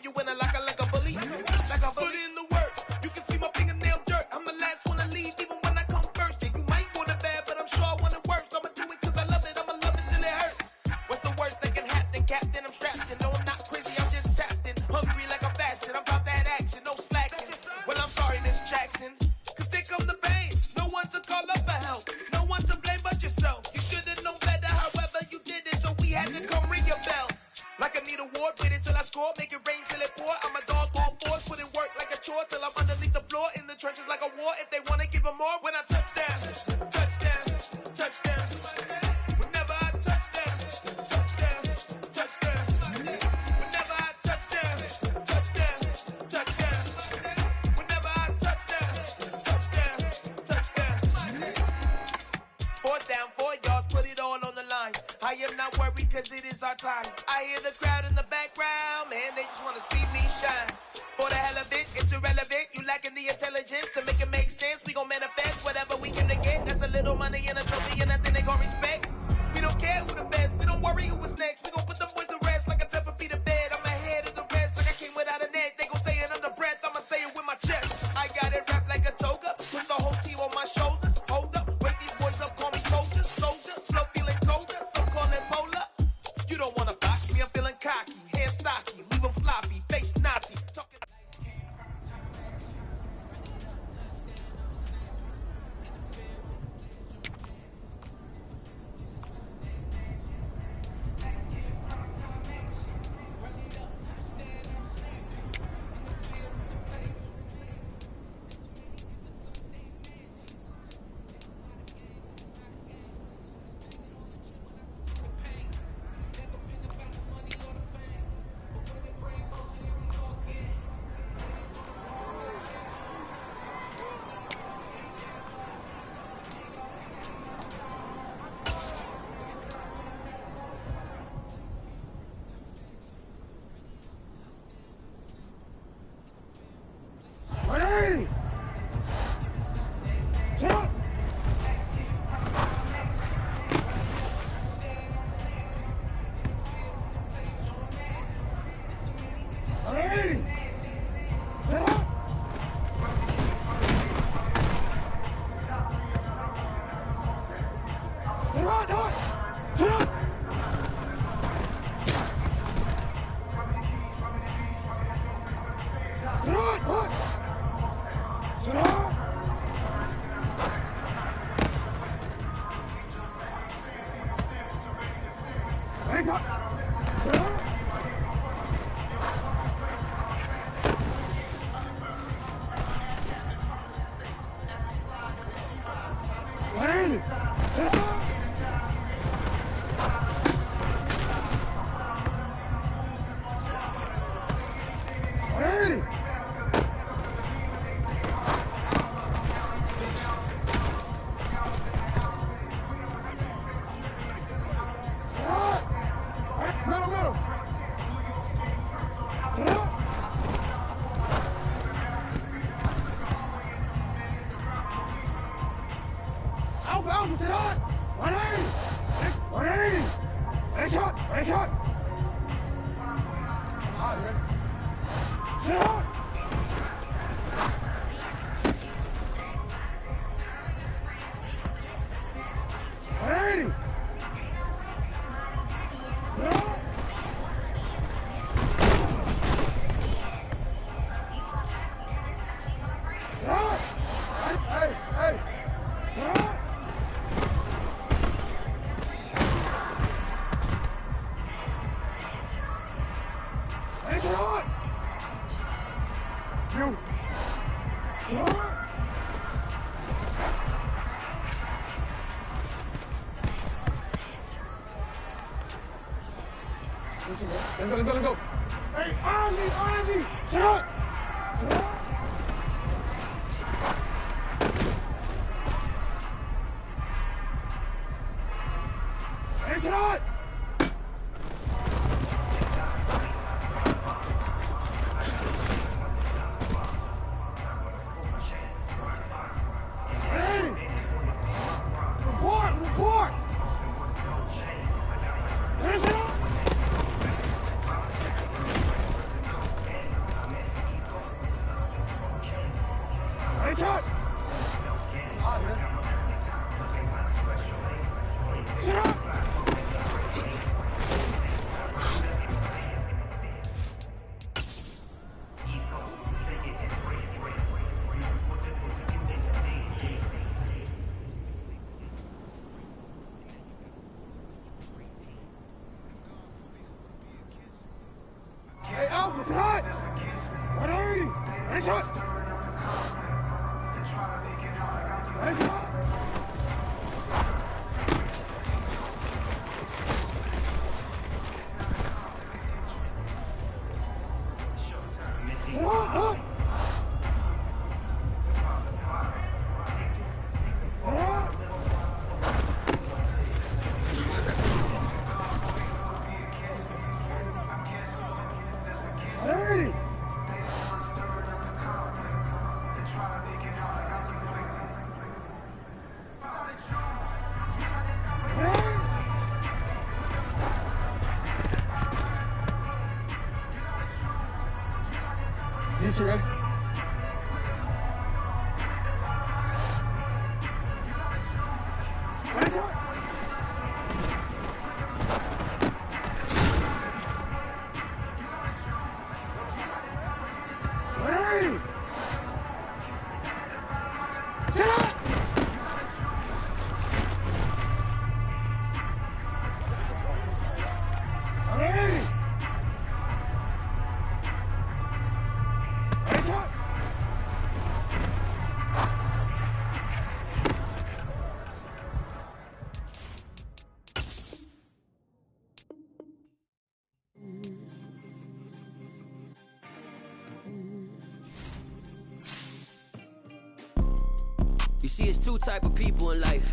you in a locker like a bully. Like a bully in the work. You can see my fingernail dirt. I'm the last one to leave, even when I come first. Yeah, you might want it bad, but I'm sure I want it worse. I'ma do it cause I love it. I'ma love it till it hurts. What's the worst that can happen? Captain, I'm strapped in. No, I'm not crazy, I'm just tapped in. Hungry like I'm fasting. I'm about that action, no slacking. Well, I'm sorry, Miss Jackson. Cause here come the pain. No one to call up for help. No one to blame but yourself. You should've known better, however you did it. So we had to come ring your bell. Like I need a war, wait until I score. Make it rain till it pour. I'm a dog, all fours. Put in work like a chore till I'm underneath the floor. In the trenches like a war. If they wanna give them more, when I touch down, touchdown, touchdown. Whenever I touch down, touchdown, touchdown. Whenever I touch down, touchdown, touchdown. Whenever I touch down, touchdown, touchdown. 4th down, 4 yards, put it all on the line. I am not worried cause it is our time. I hear the crowd in the background, man, they just wanna see me shine. For the hell of it, it's irrelevant. You lacking the intelligence to make it make sense. We gon' manifest whatever we can to get. That's a little money and a trophy and nothing they gon' respect. We don't care who the best, we don't worry who was next. We gon' put the boys to rest like a 10 feet of bed. I'm ahead of the rest like I came without a net. They gon' say it under breath, I'ma say it with my chest. I got it wrapped like a toga, put the whole team on my shoulders. Hold up, wake these boys up, call me soldiers, soldier. Slow feeling colder, some call it polar. You don't wanna box me, I'm feeling cocky. Hair stocky, leave 'em floppy, face Nazi. Talking. Ready! Jump! Ready! Jump! Jump! Let's go. Hey, Ozzy, shut up! Hey, shut up! Report! Hey, shut up! Headshot. Sit up. Hey, Alpha, sit hot. 180. Headshot. Headshot. Yes, you ready? You see, it's two type of people in life.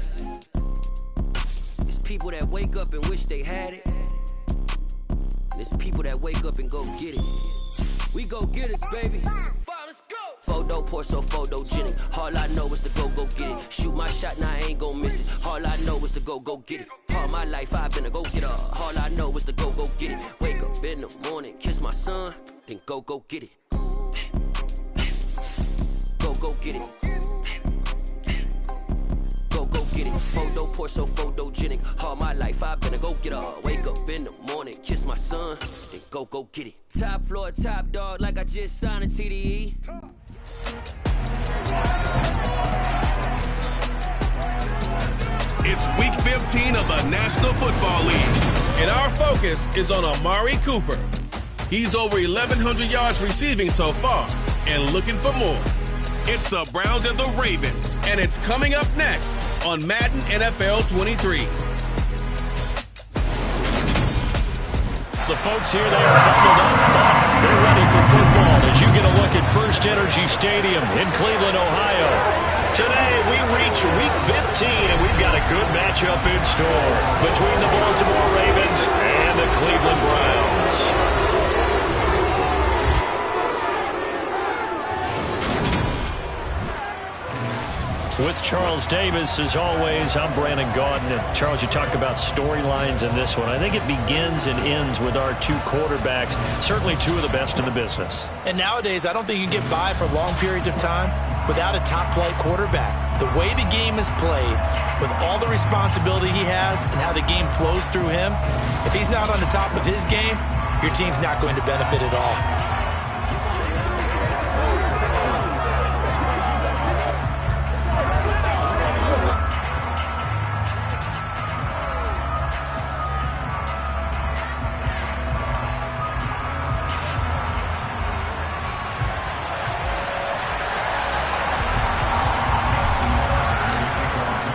It's people that wake up and wish they had it. And it's people that wake up and go get it. We go get it, baby. Let's go. Photo poor, so photogenic. All I know is to go get it. Shoot my shot, now I ain't gon' miss it. All I know is to go get it. All my life I've been a go getter. All I know is to go get it. Wake up in the morning, kiss my son, then go get it. Go get it. Go get it. Photo poor, so photogenic. All my life I've been a go getter. Wake up in the morning, kiss my son, then go get it. Top floor, top dog, like I just signed a TDE. It's week 15 of the National Football League, and our focus is on Amari Cooper. He's over 1,100 yards receiving so far and looking for more. It's the Browns and the Ravens, and it's coming up next on Madden NFL 23. The folks here, they are bundled up, but they're ready for football as you get a look at First Energy Stadium in Cleveland, Ohio. Today, we reach week 15, and we've got a good matchup in store between the Baltimore Ravens and the Cleveland Browns. With Charles Davis, as always, I'm Brandon Gaudin. And Charles, you talk about storylines in this one. I think it begins and ends with our two quarterbacks, certainly two of the best in the business. And nowadays, I don't think you can get by for long periods of time without a top-flight quarterback. The way the game is played, with all the responsibility he has and how the game flows through him, if he's not on the top of his game, your team's not going to benefit at all.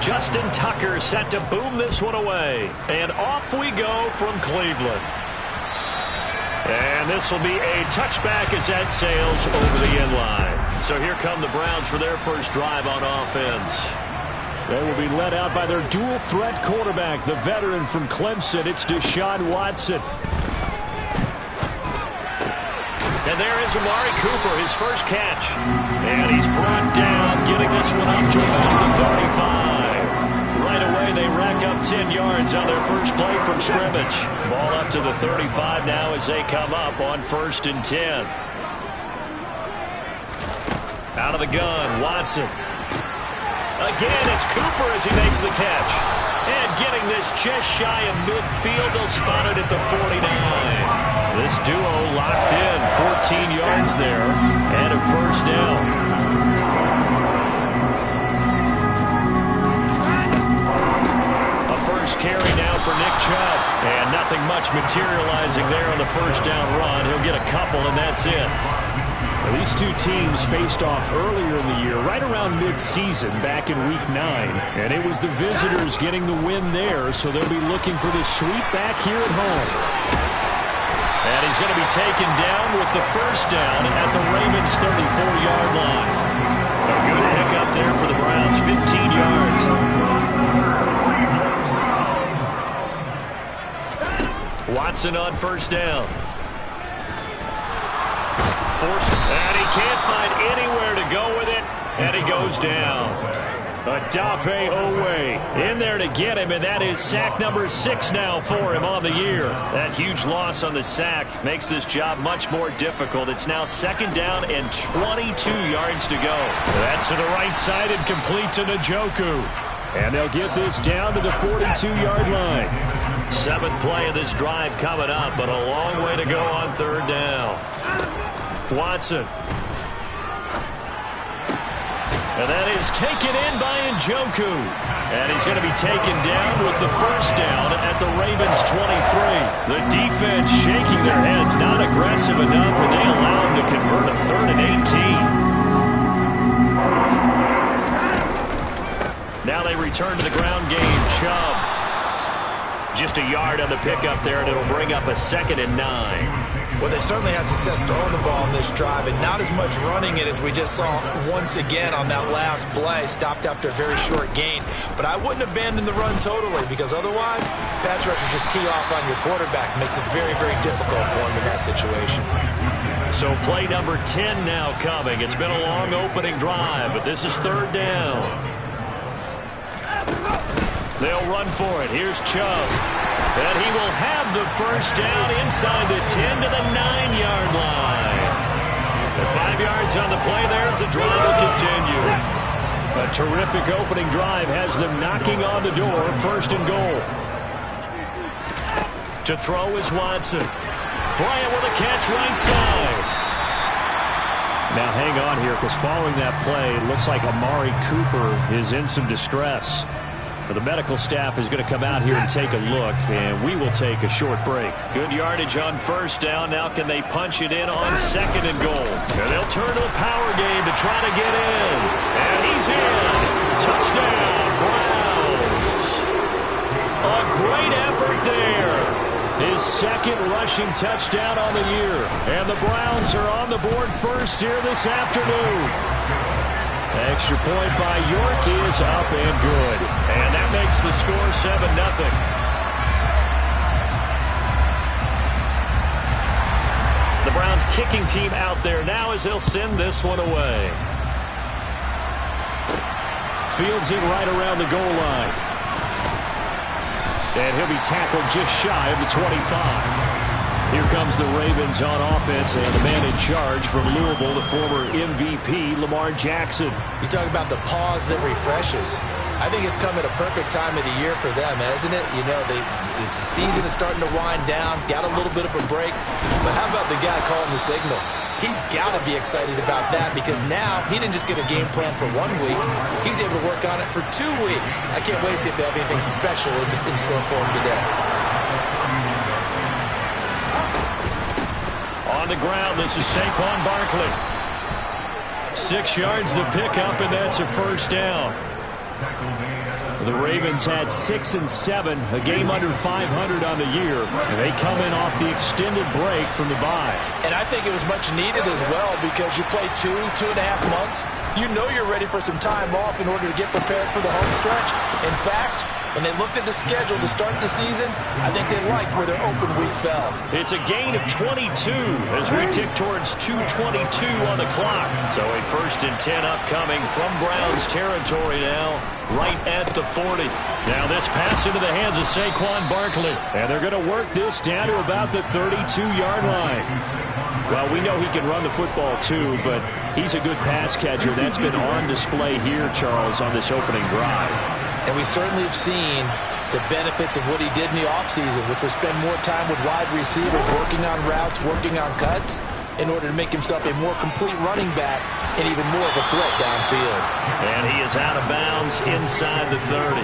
Justin Tucker set to boom this one away. And off we go from Cleveland. And this will be a touchback as that sails over the end line. So here come the Browns for their first drive on offense. They will be led out by their dual threat quarterback, the veteran from Clemson. It's Deshaun Watson. And there is Amari Cooper, his first catch. And he's brought down, getting this one up to about the 35. Right away, they rack up 10 yards on their first play from scrimmage. Ball up to the 35 now as they come up on 1st and 10. Out of the gun, Watson. Again, it's Cooper as he makes the catch. And getting this just shy of midfield, they'll spot it at the 49. This duo locked in, 14 yards there, and a first down. A first carry now for Nick Chubb. And nothing much materializing there on the first down run. He'll get a couple, and that's it. These two teams faced off earlier in the year, right around mid-season, back in Week 9. And it was the visitors getting the win there, so they'll be looking for the sweep back here at home. And he's going to be taken down with the first down at the Ravens' 34-yard line. A good pickup there for the Browns, 15 yards. Watson on first down. And he can't find anywhere to go with it, and he goes down. Odafe Owe in there to get him, and that is sack number 6 now for him on the year. That huge loss on the sack makes this job much more difficult. It's now second down and 22 yards to go. That's to the right side and complete to Njoku. And they'll get this down to the 42-yard line. 7th play of this drive coming up, but a long way to go on third down. Watson. And that is taken in by Njoku. And he's going to be taken down with the first down at the Ravens' 23. The defense shaking their heads, not aggressive enough, and they allow him to convert a 3rd and 18. Now they return to the ground game. Chubb. Just a yard on the pickup there, and it'll bring up a 2nd and 9. Well, they certainly had success throwing the ball in this drive, and not as much running it as we just saw once again on that last play. Stopped after a very short gain. But I wouldn't abandon the run totally, because otherwise, pass rushers just tee off on your quarterback. Makes it very, very difficult for him in that situation. So play number 10 now coming. It's been a long opening drive, but this is third down. They'll run for it. Here's Chubb. And he will have the first down inside the 10 to the 9-yard line. And 5 yards on the play there as the drive will continue. A terrific opening drive has them knocking on the door. 1st and goal. To throw is Watson. Bryant with a catch right side. Now hang on here, because following that play, it looks like Amari Cooper is in some distress. The medical staff is going to come out here and take a look, and we will take a short break. Good yardage on first down. Now can they punch it in on 2nd and goal? And they'll turn to the power game to try to get in. And he's in. Touchdown, Browns. A great effort there. His 2nd rushing touchdown on the year. And the Browns are on the board first here this afternoon. Extra point by York is up and good. And that makes the score 7-0. The Browns kicking team out there now as they'll send this one away. Fields it right around the goal line. And he'll be tackled just shy of the 25. Here comes the Ravens on offense, and the man in charge from Louisville, the former MVP, Lamar Jackson. You talk about the pause that refreshes. I think it's come at a perfect time of the year for them, hasn't it? You know, the season is starting to wind down, got a little bit of a break. But how about the guy calling the signals? He's got to be excited about that, because now he didn't just get a game plan for 1 week. He's able to work on it for 2 weeks. I can't wait to see if they have anything special in store for him today. On the ground, this is Saquon Barkley. 6 yards the pickup, and that's a first down. The Ravens had 6 and 7, a game under 500 on the year, and they come in off the extended break from the bye. And I think it was much needed as well, because you play 2.5 months. You know you're ready for some time off in order to get prepared for the home stretch. In fact, when they looked at the schedule to start the season, I think they liked where their open week fell. It's a gain of 22 as we tick towards 2:22 on the clock. So a 1st and 10 upcoming from Browns territory now, right at the 40. Now this pass into the hands of Saquon Barkley. And they're going to work this down to about the 32-yard line. Well, we know he can run the football too, but he's a good pass catcher. That's been on display here, Charles, on this opening drive. And we certainly have seen the benefits of what he did in the offseason, which was spend more time with wide receivers, working on routes, working on cuts, in order to make himself a more complete running back and even more of a threat downfield. And he is out of bounds inside the 30.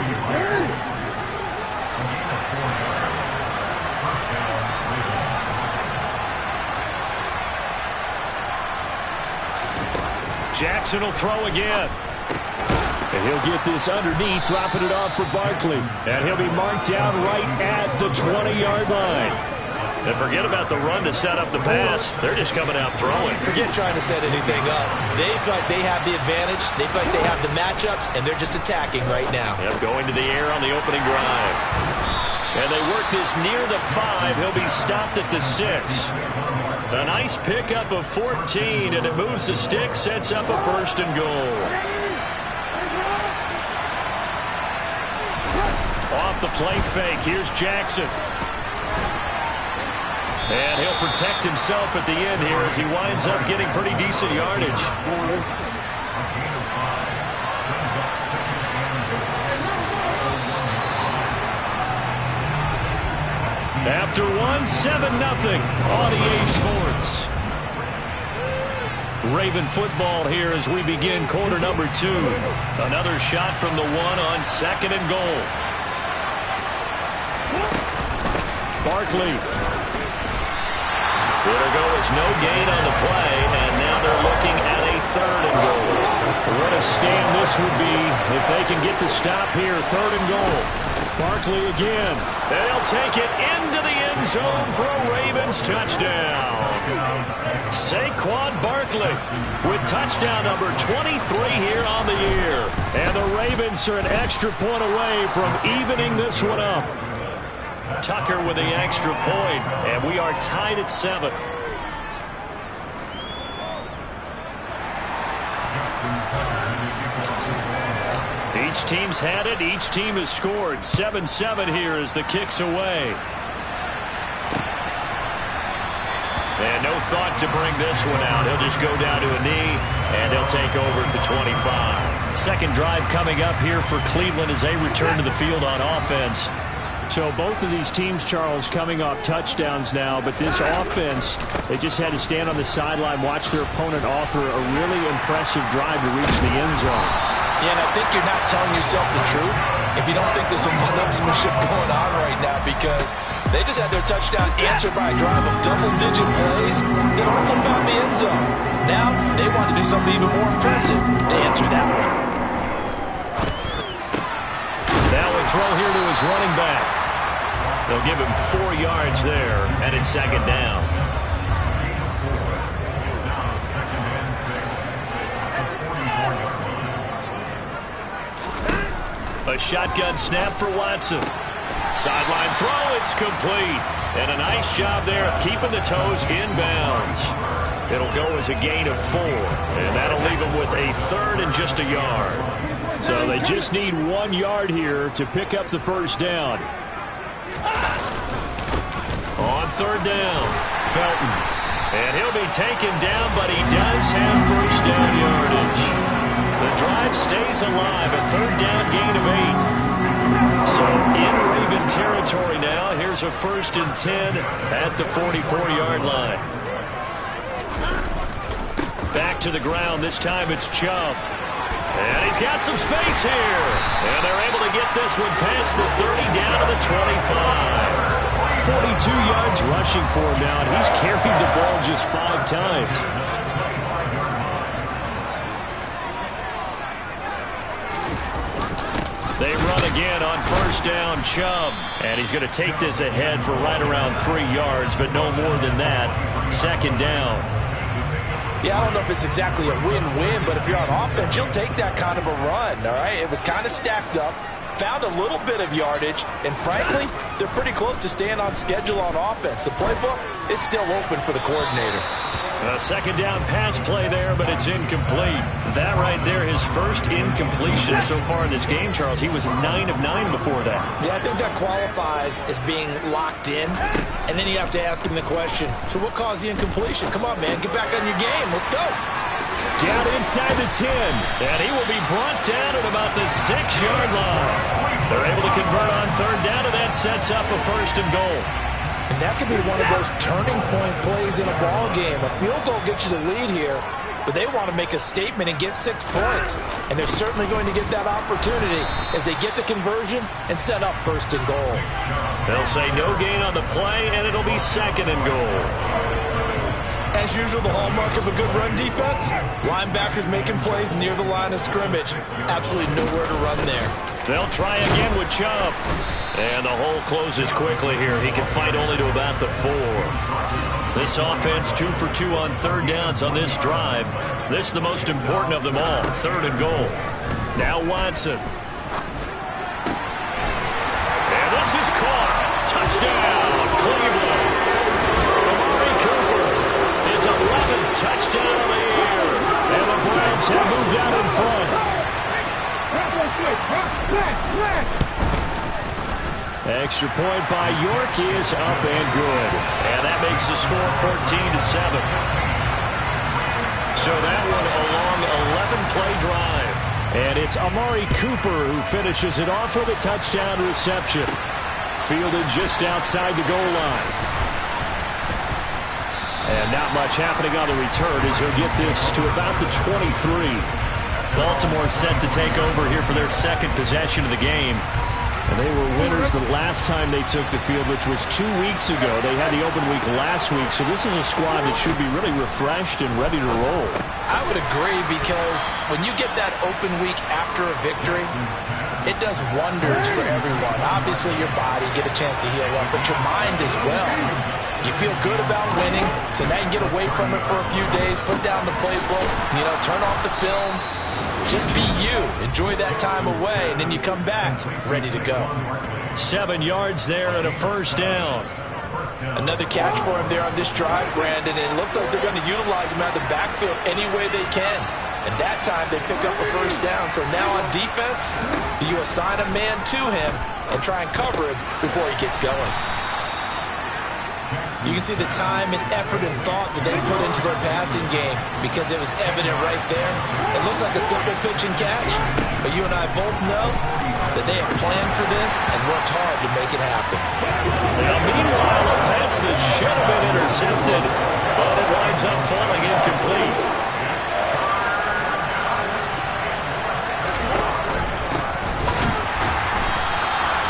Jackson will throw again. And he'll get this underneath, dropping it off for Barkley. And he'll be marked down right at the 20-yard line. And forget about the run to set up the pass. They're just coming out throwing. Forget trying to set anything up. They feel like they have the advantage. They feel like they have the matchups, and they're just attacking right now. Yep, going to the air on the opening drive. And they work this near the 5. He'll be stopped at the 6. A nice pickup of 14, and it moves the stick, sets up a 1st and goal. Off the play fake, here's Jackson. And he'll protect himself at the end here as he winds up getting pretty decent yardage. After 1, 7-0 on EA Sports. Raven football here as we begin quarter number 2. Another shot from the 1 on 2nd and goal. Barkley. It'll go as no gain on the play, and now they're looking at a 3rd and goal. What a stand this would be if they can get the stop here. 3rd and goal. Barkley again. And he'll take it into the end zone for a Ravens touchdown. Saquon Barkley with touchdown number 23 here on the year. And the Ravens are an extra point away from evening this one up. Tucker with the extra point, and we are tied at 7. Each team's had it. Each team has scored. 7-7 here as the kick's away. And no thought to bring this one out. He'll just go down to a knee, and he'll take over at the 25. Second drive coming up here for Cleveland as they return to the field on offense. So both of these teams, Charles, coming off touchdowns now, but this offense, they just had to stand on the sideline, watch their opponent author a really impressive drive to reach the end zone. Yeah, and I think you're not telling yourself the truth if you don't think there's some one-upsmanship going on right now, because they just had their touchdown answered by a drive of double-digit plays that also found the end zone. Now they want to do something even more impressive to answer that one. Now a throw here to his running back. They'll give him 4 yards there, and it's 2nd down. A shotgun snap for Watson. Sideline throw, it's complete. And a nice job there of keeping the toes inbounds. It'll go as a gain of 4, and that'll leave him with a 3rd and just a yard. So they just need 1 yard here to pick up the 1st down. On 3rd down, Felton. And he'll be taken down, but he does have 1st down yardage. The drive stays alive, a 3rd down gain of 8. So in Raven territory now, here's a 1st and 10 at the 44-yard line. Back to the ground, this time it's Chubb. And he's got some space here. And they're able to get this one past the 30 down to the 25. 42 yards rushing for him now, and he's carried the ball just 5 times. They run again on 1st down, Chubb. And he's going to take this ahead for right around 3 yards, but no more than that. 2nd down. Yeah, I don't know if it's exactly a win-win, but if you're on offense, you'll take that kind of a run, all right? It was kind of stacked up, found a little bit of yardage, and frankly, they're pretty close to staying on schedule on offense. The playbook is still open for the coordinator. A second down pass play there, but it's incomplete. That right there, his first incompletion so far in this game, Charles. He was 9 of 9 before that. Yeah, I think that qualifies as being locked in. And then you have to ask him the question, so what caused the incompletion? Come on, man, get back on your game. Let's go. Down inside the 10, and he will be brought down at about the 6-yard line. They're able to convert on third down, and that sets up a 1st and goal. And that could be one of those turning point plays in a ball game. A field goal gets you the lead here, but they want to make a statement and get 6 points. And they're certainly going to get that opportunity as they get the conversion and set up 1st and goal. They'll say no gain on the play, and it'll be 2nd and goal. As usual, the hallmark of a good run defense, linebackers making plays near the line of scrimmage. Absolutely nowhere to run there. They'll try again with Chubb. And the hole closes quickly here. He can fight only to about the 4. This offense 2 for 2 on third downs on this drive. This is the most important of them all, 3rd and goal. Now Watson. And this is caught. Touchdown, Cleveland. Amari Cooper, his 11th touchdown of the year. And the Browns have moved out in front. Extra point by York is up and good. And that makes the score 14-7. So that one a long 11-play drive. And it's Amari Cooper who finishes it off with a touchdown reception. Fielded just outside the goal line. And not much happening on the return as he'll get this to about the 23. Baltimore set to take over here for their 2nd possession of the game. And they were winners the last time they took the field, which was 2 weeks ago. They had the open week last week, so this is a squad that should be really refreshed and ready to roll. I would agree, because when you get that open week after a victory, it does wonders for everyone. Obviously, your body, get a chance to heal up, but your mind as well. You feel good about winning, so now you can get away from it for a few days, put down the playbook, turn off the film. Just be you. Enjoy that time away, and then you come back ready to go. 7 yards there and a 1st down. Another catch for him there on this drive, Brandon, and it looks like they're going to utilize him out of the backfield any way they can. And that time they pick up a 1st down. So now on defense, do you assign a man to him and try and cover him before he gets going? You can see the time and effort and thought that they put into their passing game, because it was evident right there. It looks like a simple pitch and catch, but you and I both know that they have planned for this and worked hard to make it happen. Now, meanwhile, a pass that should have been intercepted, but it winds up falling incomplete.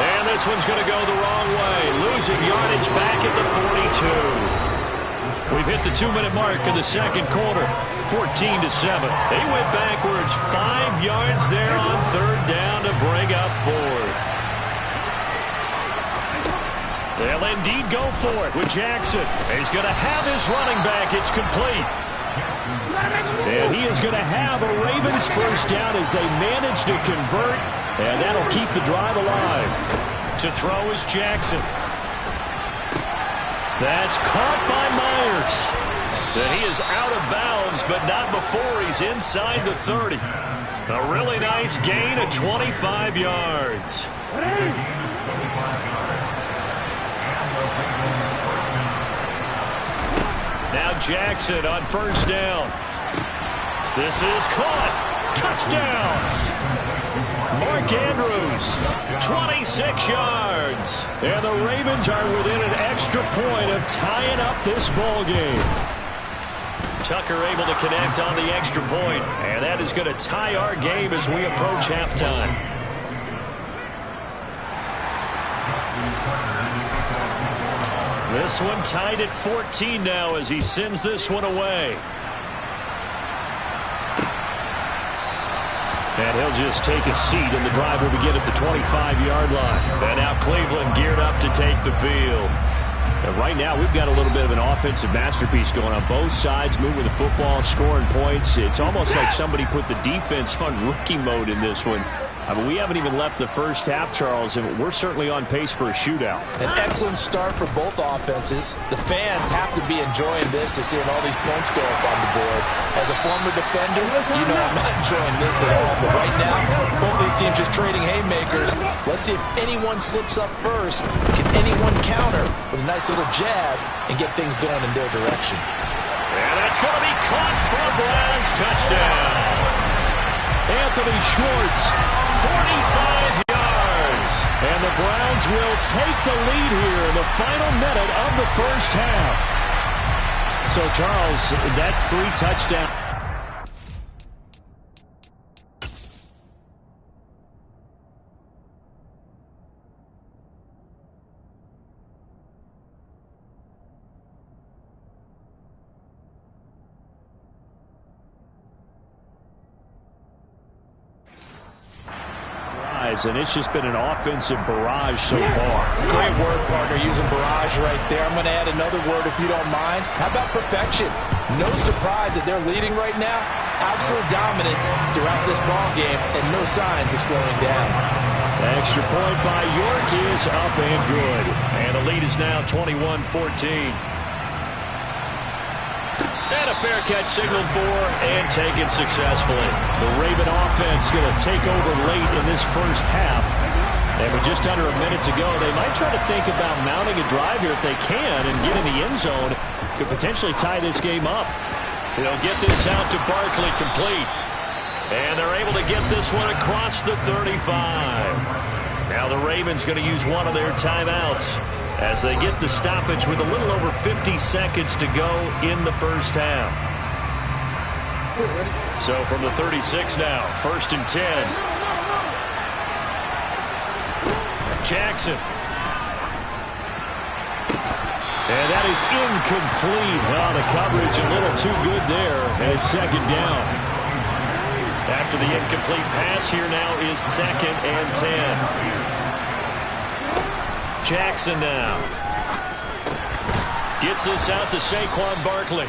And this one's going to go the wrong way. Losing yardage back at the 42. We've hit the 2-minute mark of the 2nd quarter. 14-7. They went backwards 5 yards there on 3rd down to bring up 4th. They'll indeed go for it with Jackson. He's going to have his running back. It's complete. And he is going to have a Ravens 1st down as they manage to convert. And that'll keep the drive alive. To throw is Jackson. That's caught by Myers. Then he is out of bounds, but not before he's inside the 30. A really nice gain of 25 yards. Now Jackson on 1st down. This is caught. Touchdown. Mark Andrews, 26 yards. And the Ravens are within an extra point of tying up this ball game. Tucker able to connect on the extra point, and that is going to tie our game as we approach halftime. This one tied at 14 now as he sends this one away. And he'll just take a seat, and the drive will begin at the 25-yard line. And now Cleveland geared up to take the field. And right now, we've got a little bit of an offensive masterpiece going on. Both sides moving the football, scoring points. It's almost like somebody put the defense on rookie mode in this one. I mean, we haven't even left the first half, Charles, and we're certainly on pace for a shootout. An excellent start for both offenses. The fans have to be enjoying this to seeing all these points go up on the board. As a former defender, you know I'm not enjoying this at all. But right now, both these teams just trading haymakers. Let's see if anyone slips up first. Can anyone counter with a nice little jab and get things going in their direction? And that's going to be caught for a Browns touchdown. Anthony Schwartz, 45 yards. And the Browns will take the lead here in the final minute of the first half. So, Charles, that's 3 touchdowns. And it's just been an offensive barrage so far. Great word, partner, using barrage right there. I'm going to add another word if you don't mind. How about perfection? No surprise that they're leading right now. Absolute dominance throughout this ball game and no signs of slowing down. Extra point by York is up and good. And the lead is now 21-14. And a fair catch signaled for and taken successfully. The Raven offense going to take over late in this first half. And with just under a minute to go, they might try to think about mounting a drive here if they can and get in the end zone. Could potentially tie this game up. They'll get this out to Barkley complete. And they're able to get this one across the 35. Now the Ravens going to use one of their timeouts as they get the stoppage with a little over 50 seconds to go in the first half. So from the 36 now, 1st and 10. Jackson. And that is incomplete. Well, the coverage a little too good there, and it's 2nd down. After the incomplete pass, here now is 2nd and 10. Jackson now gets this out to Saquon Barkley.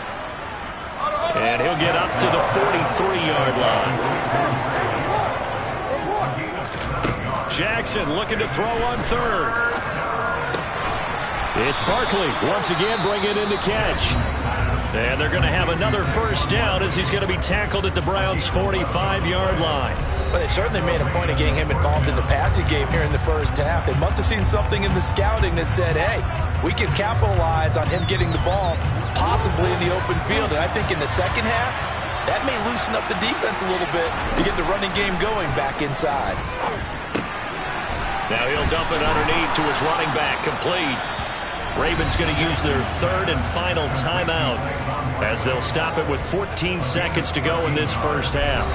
And he'll get up to the 43-yard line. Jackson looking to throw on 3rd. It's Barkley once again bringing in the catch. And they're going to have another first down as he's going to be tackled at the Browns' 45-yard line. But they certainly made a point of getting him involved in the passing game here in the first half. They must have seen something in the scouting that said, hey, we can capitalize on him getting the ball, possibly in the open field. And I think in the second half, that may loosen up the defense a little bit to get the running game going back inside. Now he'll dump it underneath to his running back, complete. Ravens going to use their 3rd and final timeout as they'll stop it with 14 seconds to go in this first half.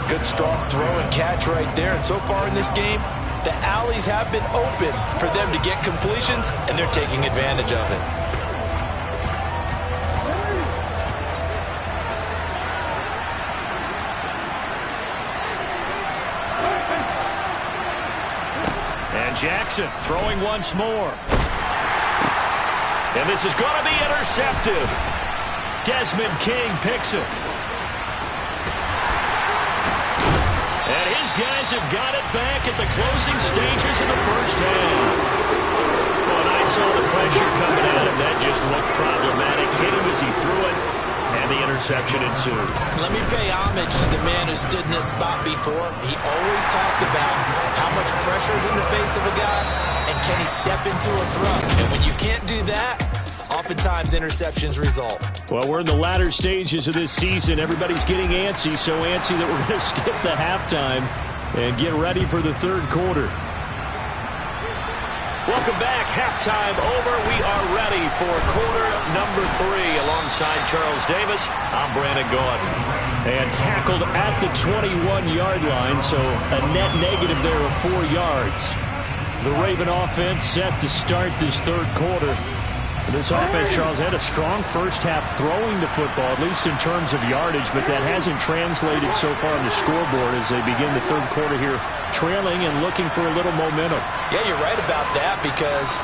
Good strong throw and catch right there. And so far in this game, the alleys have been open for them to get completions, and they're taking advantage of it. And Jackson throwing once more. And this is going to be intercepted. Desmond King picks it. And his guys have got it back at the closing stages of the first half. When I saw the pressure coming at him, that just looked problematic. Hit him as he threw it, and the interception ensued. Let me pay homage to the man who stood in this spot before. He always talked about how much pressure is in the face of a guy, and can he step into a throw. And when you can't do that, oftentimes interceptions result. Well, we're in the latter stages of this season. Everybody's getting antsy, so antsy that we're going to skip the halftime and get ready for the 3rd quarter. Welcome back. Halftime over. We are ready for quarter number 3. Alongside Charles Davis, I'm Brandon Gaudin. And tackled at the 21-yard line, so a net negative there of 4 yards. The Raven offense set to start this 3rd quarter. This offense, Charles, had a strong first half throwing the football, at least in terms of yardage, but that hasn't translated so far on the scoreboard as they begin the 3rd quarter here, trailing and looking for a little momentum. Yeah, you're right about that because,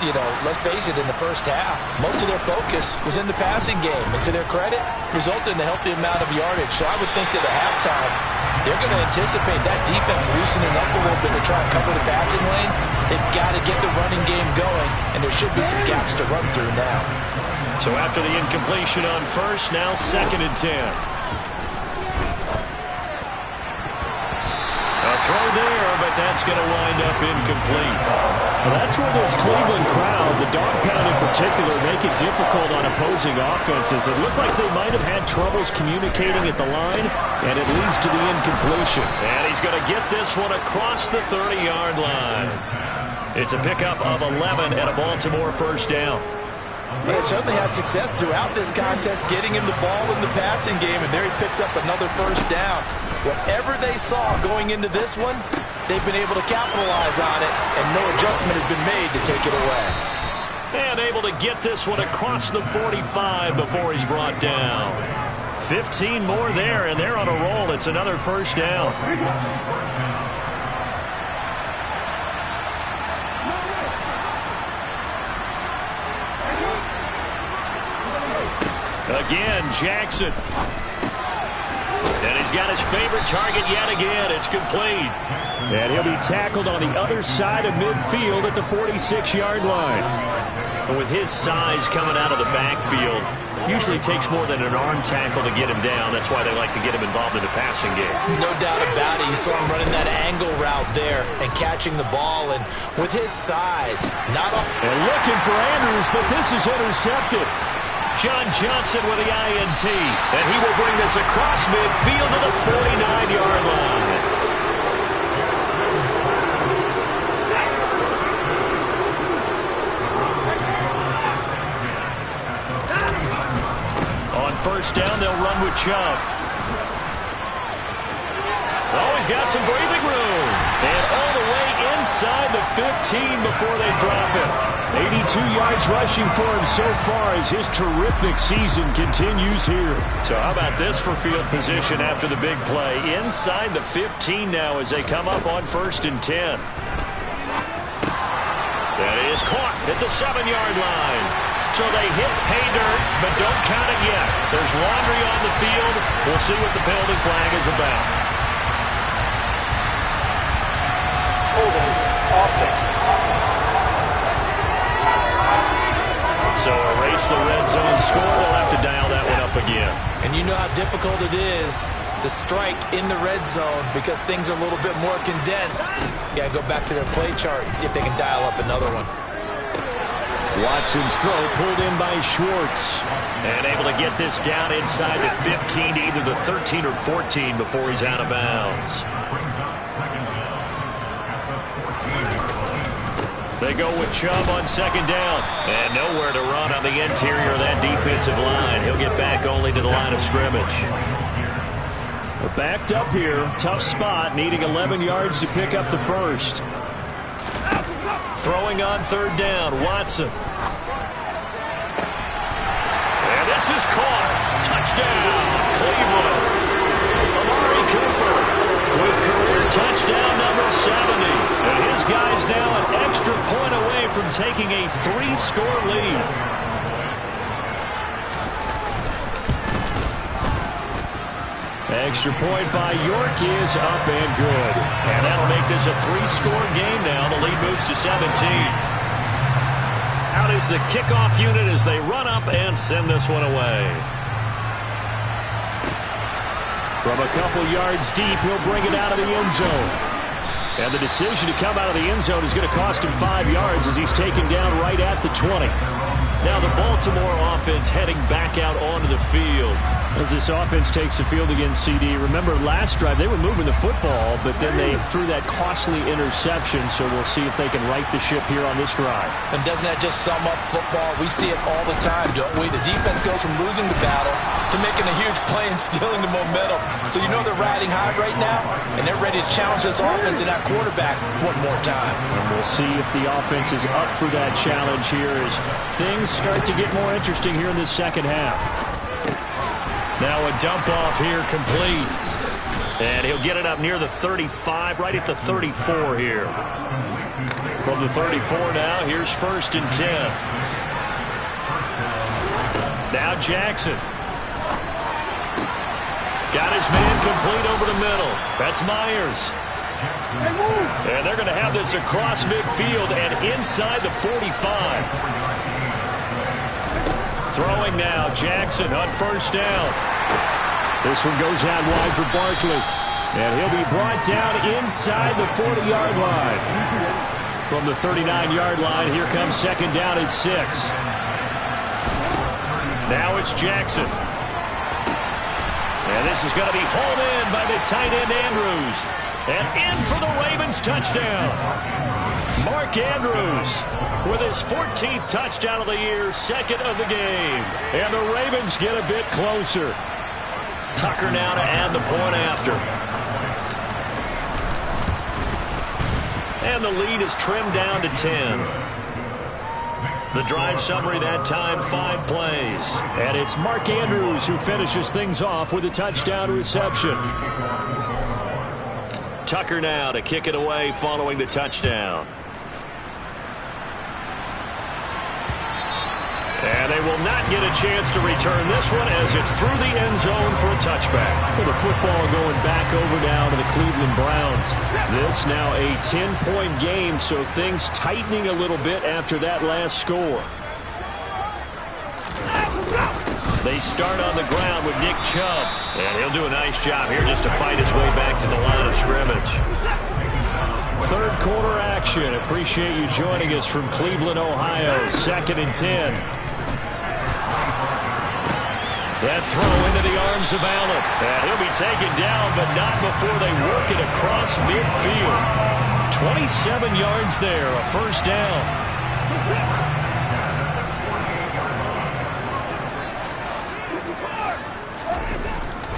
let's face it, in the first half, most of their focus was in the passing game. And to their credit, resulted in a healthy amount of yardage. So I would think that at halftime, they're going to anticipate that defense loosening up a little bit to try and cover the passing lanes. They've got to get the running game going, and there should be some gaps to run through now. So after the incompletion on first, now 2nd and 10. A throw there, but that's going to wind up incomplete. Well, that's where this Cleveland crowd, the dog pound in particular, make it difficult on opposing offenses. It looked like they might have had troubles communicating at the line, and it leads to the incompletion. And he's going to get this one across the 30-yard line. It's a pickup of 11 and a Baltimore first down. They certainly had success throughout this contest getting him the ball in the passing game, and there he picks up another first down. Whatever they saw going into this one, they've been able to capitalize on it, and no adjustment has been made to take it away. And able to get this one across the 45 before he's brought down. 15 more there, and they're on a roll. It's another first down. Again, Jackson. And he's got his favorite target yet again. It's complete. And he'll be tackled on the other side of midfield at the 46-yard line. But with his size coming out of the backfield, usually takes more than an arm tackle to get him down. That's why they like to get him involved in the passing game. No doubt about it. You saw him running that angle route there and catching the ball. And with his size, not a... And looking for Andrews, but this is intercepted. John Johnson with the INT, and he will bring this across midfield to the 49-yard line. On first down, they'll run with Chubb. Oh, he's got some breathing room. And all the way inside the 15 before they drop it. 82 yards rushing for him so far as his terrific season continues here. So how about this for field position after the big play? Inside the 15 now as they come up on 1st and 10. That is caught at the 7-yard line. So they hit pay dirt, but don't count it yet. There's laundry on the field. We'll see what the penalty flag is about. Holding offense. So erase the red zone score. They'll have to dial that one up again. And you know how difficult it is to strike in the red zone because things are a little bit more condensed. You got to go back to their play chart and see if they can dial up another one. Watson's throw pulled in by Schwartz. And able to get this down inside the 15 to either the 13 or 14 before he's out of bounds. They go with Chubb on 2nd down. And nowhere to run on the interior of that defensive line. He'll get back only to the line of scrimmage. We're backed up here. Tough spot, needing 11 yards to pick up the first. Throwing on 3rd down, Watson. And this is caught. Touchdown, Cleveland. Amari Cooper with career touchdown number 70. And his guy's now an extra point away from taking a 3-score lead. Extra point by York is up and good. And that'll make this a 3-score game now. The lead moves to 17. Out is the kickoff unit as they run up and send this one away. From a couple yards deep, he'll bring it out of the end zone. And the decision to come out of the end zone is going to cost him 5 yards as he's taken down right at the 20. Now the Baltimore offense heading back out onto the field. As this offense takes the field against CD, remember last drive they were moving the football, but then they threw that costly interception, so we'll see if they can right the ship here on this drive. And doesn't that just sum up football? We see it all the time, don't we? The defense goes from losing the battle to making a huge play and stealing the momentum. So you know they're riding high right now, and they're ready to challenge this offense and that quarterback one more time. And we'll see if the offense is up for that challenge here as things start to get more interesting here in this second half. Now a dump off here complete. And he'll get it up near the 35, right at the 34 here. From the 34 now, here's 1st and 10. Now Jackson. Got his man complete over the middle. That's Myers. And they're going to have this across midfield and inside the 45. Throwing now, Jackson on first down. This one goes out wide for Barkley. And he'll be brought down inside the 40-yard line. From the 39-yard line, here comes second down at 6. Now it's Jackson. And this is going to be hauled in by the tight end Andrews. And in for the Ravens touchdown. Mark Andrews with his 14th touchdown of the year, second of the game. And the Ravens get a bit closer. Tucker now to add the point after. And the lead is trimmed down to 10. The drive summary that time, 5 plays. And it's Mark Andrews who finishes things off with a touchdown reception. Tucker now to kick it away following the touchdown. And they will not get a chance to return this one as it's through the end zone for a touchback. Well, the football going back over now to the Cleveland Browns. This now a 10-point game, so things tightening a little bit after that last score. They start on the ground with Nick Chubb. And he'll do a nice job here just to fight his way back to the line of scrimmage. Third quarter action. Appreciate you joining us from Cleveland, Ohio. 2nd and 10. That throw into the arms of Allen. And he'll be taken down, but not before they work it across midfield. 27 yards there, a first down.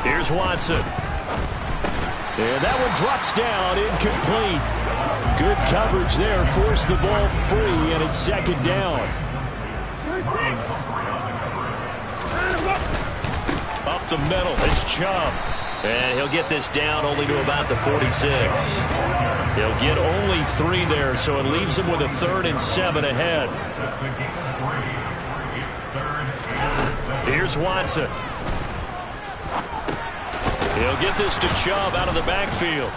Here's Watson. And that one drops down, incomplete. Good coverage there, forced the ball free, and it's second down. Up the middle, it's Chubb. And he'll get this down only to about the 46. He'll get only 3 there, so it leaves him with a 3rd and 7 ahead. Here's Watson. He'll get this to Chubb out of the backfield.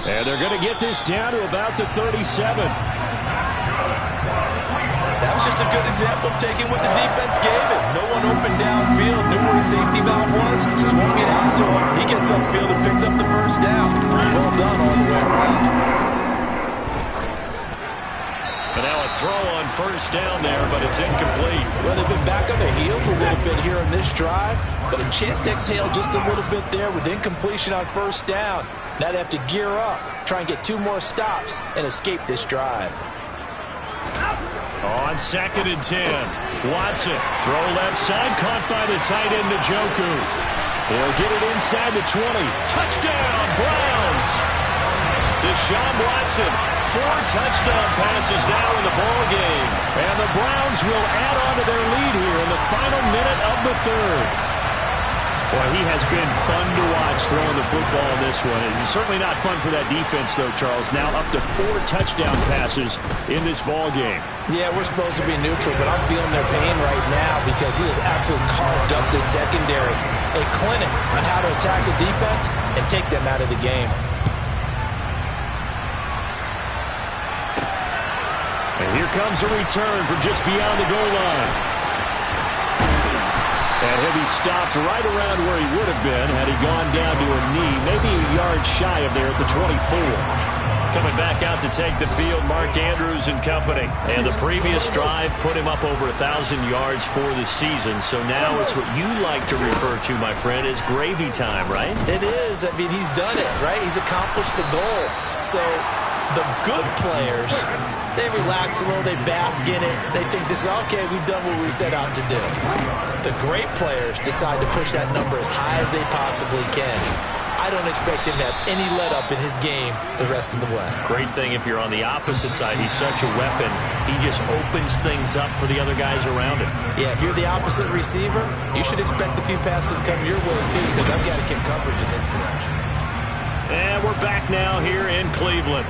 And they're going to get this down to about the 37. That was just a good example of taking what the defense gave him. No one open downfield, knew where his safety valve was, swung it out to him. He gets upfield and picks up the first down. Well done all the way around. And now a throw on first down there, but it's incomplete. Well, they've been back on their heels a little bit here in this drive, but a chance to exhale just a little bit there with incompletion on first down. Now they have to gear up, try and get 2 more stops, and escape this drive. On 2nd and 10, Watson, throw left side, caught by the tight end Njoku. He'll get it inside the 20. Touchdown, Browns! Deshaun Watson, 4 touchdown passes now in the ball game. And the Browns will add on to their lead here in the final minute of the 3rd. Boy, he has been fun to watch throwing the football in this one. It's certainly not fun for that defense, though, Charles. Now up to 4 touchdown passes in this ball game. Yeah, we're supposed to be neutral, but I'm feeling their pain right now because he has absolutely carved up this secondary. A clinic on how to attack the defense and take them out of the game. And here comes a return from just beyond the goal line. And he'll be stopped right around where he would have been had he gone down to a knee, maybe a yard shy of there at the 24. Coming back out to take the field, Mark Andrews and company. And the previous drive put him up over 1,000 yards for the season. So now it's what you like to refer to, my friend, as gravy time, right? It is. I mean, he's done it, right? He's accomplished the goal. So the good players, they relax a little, they bask in it. They think this is, okay, we've done what we set out to do. The great players decide to push that number as high as they possibly can. I don't expect him to have any let-up in his game the rest of the way. Great thing if you're on the opposite side. He's such a weapon. He just opens things up for the other guys around him. Yeah, if you're the opposite receiver, you should expect a few passes come your way, too, because I've got to get coverage in his direction. And we're back now here in Cleveland.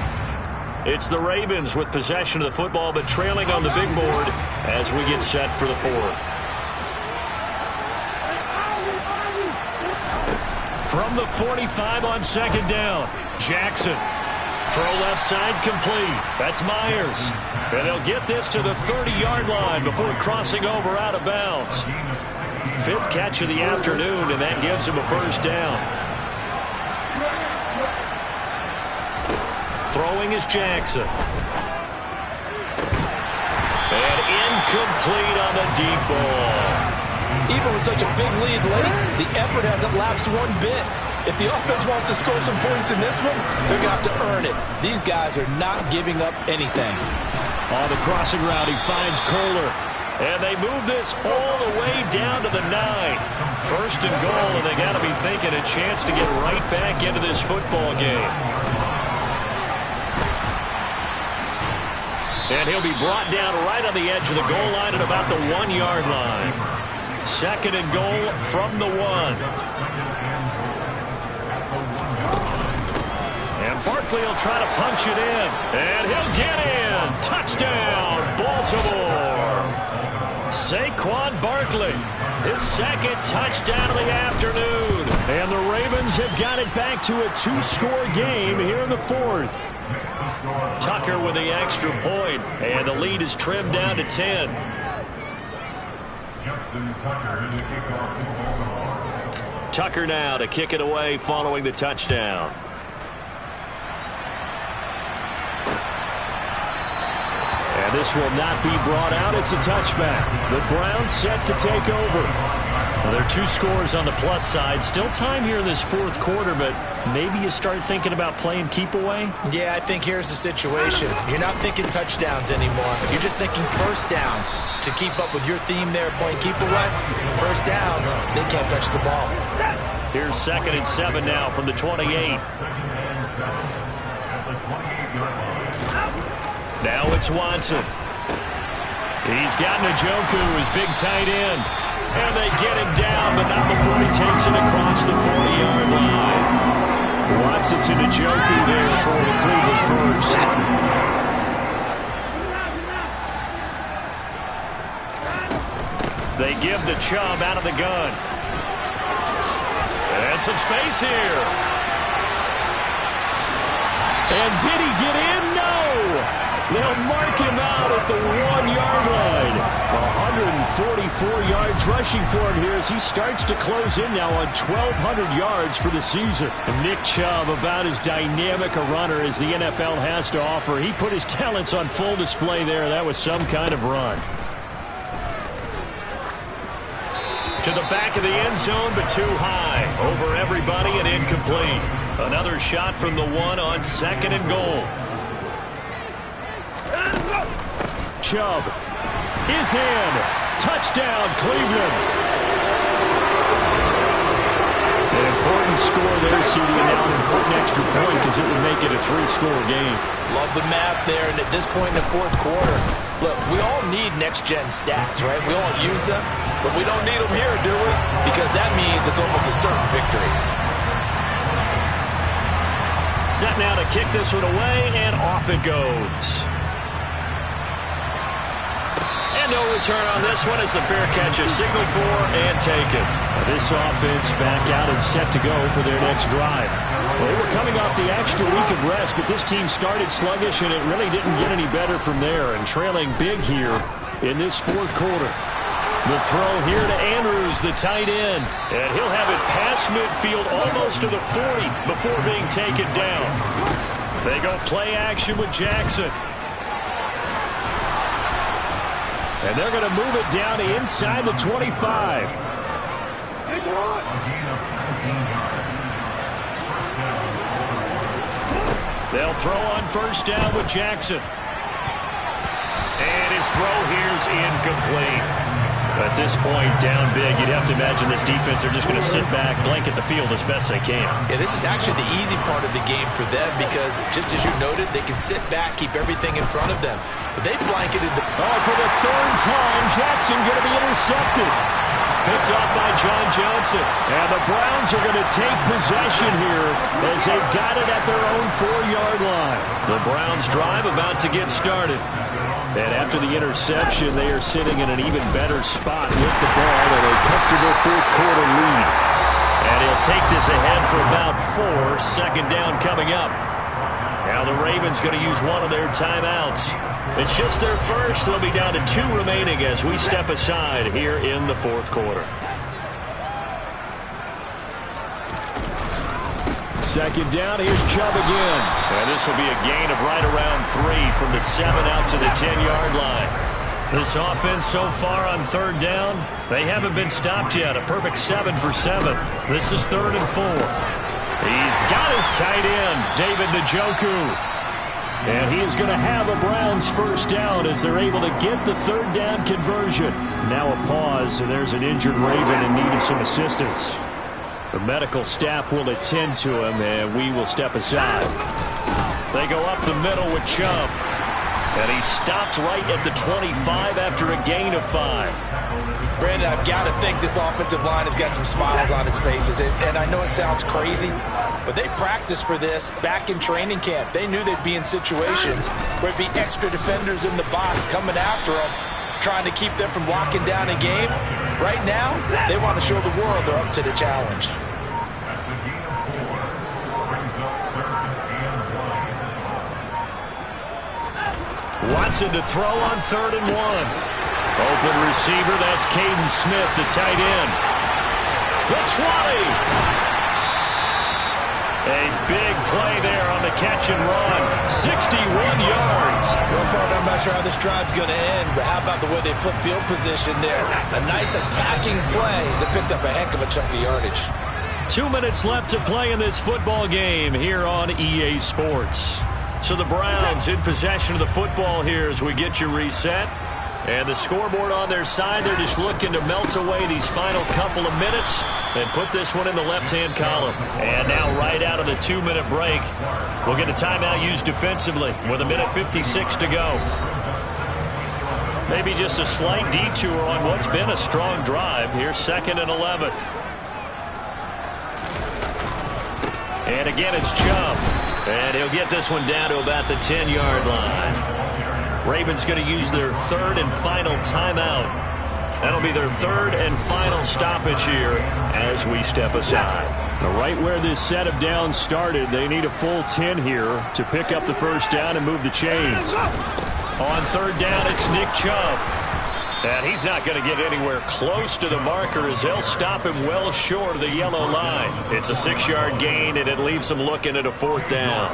It's the Ravens with possession of the football, but trailing on the big board as we get set for the 4th. From the 45 on second down. Jackson. Throw left side complete. That's Myers. And they'll get this to the 30-yard line before crossing over out of bounds. 5th catch of the afternoon, and that gives him a first down. Throwing is Jackson. And incomplete on the deep ball. Even with such a big lead late, the effort hasn't lapsed one bit. If the offense wants to score some points in this one, they're going to have to earn it. These guys are not giving up anything. On the crossing route, he finds Kohler. And they move this all the way down to the 9. 1st and goal, and they got to be thinking a chance to get right back into this football game. And he'll be brought down right on the edge of the goal line at about the 1-yard line. 2nd and goal from the 1. And Barkley will try to punch it in. And he'll get in. Touchdown, Baltimore. Saquon Barkley, his 2nd touchdown of the afternoon. And the Ravens have got it back to a 2-score game here in the 4th. Tucker with the extra point, and the lead is trimmed down to 10. Tucker now to kick it away following the touchdown. And this will not be brought out. It's a touchback. The Browns set to take over. Well, there are 2 scores on the plus side. Still time here in this 4th quarter, but maybe you start thinking about playing keep away? Yeah, I think here's the situation. You're not thinking touchdowns anymore. You're just thinking first downs. To keep up with your theme there, playing keep away, first downs, they can't touch the ball. Here's 2nd and 7 now from the 28. Now it's Watson. He's got Njoku, his big tight end. And they get him down, but not before he takes it across the 40-yard line. Watson to Njoku there for the Cleveland first. They give the Chubb out of the gun. And some space here. And did he get in? No! They'll mark him out at the 1-yard line. 144 yards rushing for him here as he starts to close in now on 1,200 yards for the season. And Nick Chubb, about as dynamic a runner as the NFL has to offer. He put his talents on full display there. That was some kind of run. To the back of the end zone, but too high. Over everybody and incomplete. Another shot from the 1 on 2nd and goal. Chubb is in. Touchdown, Cleveland. An important score there, CD, and now an important extra point because it would make it a 3-score game. Love the math there, and at this point in the 4th quarter, look, we all need next-gen stats, right? We all use them, but we don't need them here, do we? Because that means it's almost a certain victory. Set now to kick this one away, and off it goes. No return on this one as the fair catch is signaled for and taken. This offense back out and set to go for their next drive. Well, they were coming off the extra week of rest, but this team started sluggish, and it really didn't get any better from there, and trailing big here in this 4th quarter. The throw here to Andrews, the tight end, and he'll have it past midfield almost to the 40 before being taken down. They go play action with Jackson. And they're going to move it down to inside the 25. They'll throw on first down with Jackson. And his throw here's incomplete. At this point, down big, you'd have to imagine this defense, they're just going to sit back, blanket the field as best they can. Yeah, this is actually the easy part of the game for them because, just as you noted, they can sit back, keep everything in front of them. But they blanketed the... Oh, for the 3rd time, Jackson going to be intercepted. Picked off by John Johnson. And the Browns are going to take possession here as they've got it at their own 4-yard line. The Browns drive about to get started. And after the interception, they are sitting in an even better spot with the ball and a comfortable 4th quarter lead. And he'll take this ahead for about 4. Second down coming up. Now the Ravens going to use one of their timeouts. It's just their first. They'll be down to 2 remaining as we step aside here in the fourth quarter. Second down, here's Chubb again. And this will be a gain of right around 3 from the 7 out to the 10-yard line. This offense so far on third down, they haven't been stopped yet. A perfect 7 for 7. This is 3rd and 4. He's got his tight end, David Njoku. And he is going to have a Browns first down as they're able to get the third down conversion. Now a pause, and there's an injured Raven in need of some assistance. The medical staff will attend to him, and we will step aside. They go up the middle with Chubb. And he stopped right at the 25 after a gain of 5. Brandon, I've got to think this offensive line has got some smiles on its faces. And I know it sounds crazy, but they practiced for this back in training camp. They knew they'd be in situations where it'd be extra defenders in the box coming after them, trying to keep them from locking down a game. Right now, they want to show the world they're up to the challenge. Watson to throw on 3rd and 1. Open receiver, that's Caden Smith, the tight end. The 20. A big play there on the catch and run. 61 yards. Well, partner, I'm not sure how this drive's going to end, but how about the way they flip field position there? A nice attacking play that picked up a heck of a chunk of yardage. 2 minutes left to play in this football game here on EA Sports. So the Browns in possession of the football here as we get you reset. And the scoreboard on their side, they're just looking to melt away these final couple of minutes and put this one in the left-hand column. And now right out of the 2-minute break, we'll get a timeout used defensively with 1:56 to go. Maybe just a slight detour on what's been a strong drive. Here's 2nd and 11. And again, it's Chubb. And he'll get this one down to about the 10-yard line. Ravens going to use their 3rd and final timeout. That'll be their 3rd and final stoppage here as we step aside. Now, right where this set of downs started, they need a full 10 here to pick up the first down and move the chains. On 3rd down, it's Nick Chubb. And he's not going to get anywhere close to the marker as they'll stop him well short of the yellow line. It's a 6-yard gain, and it leaves him looking at a 4th down.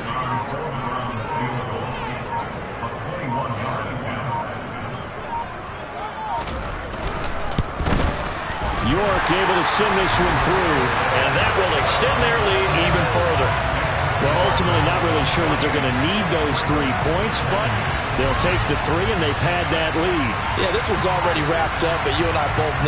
York able to send this one through. And that will extend their lead even further. Well, ultimately not really sure that they're going to need those 3 points, but they'll take the 3 and they pad that lead. Yeah, this one's already wrapped up, but you and I both know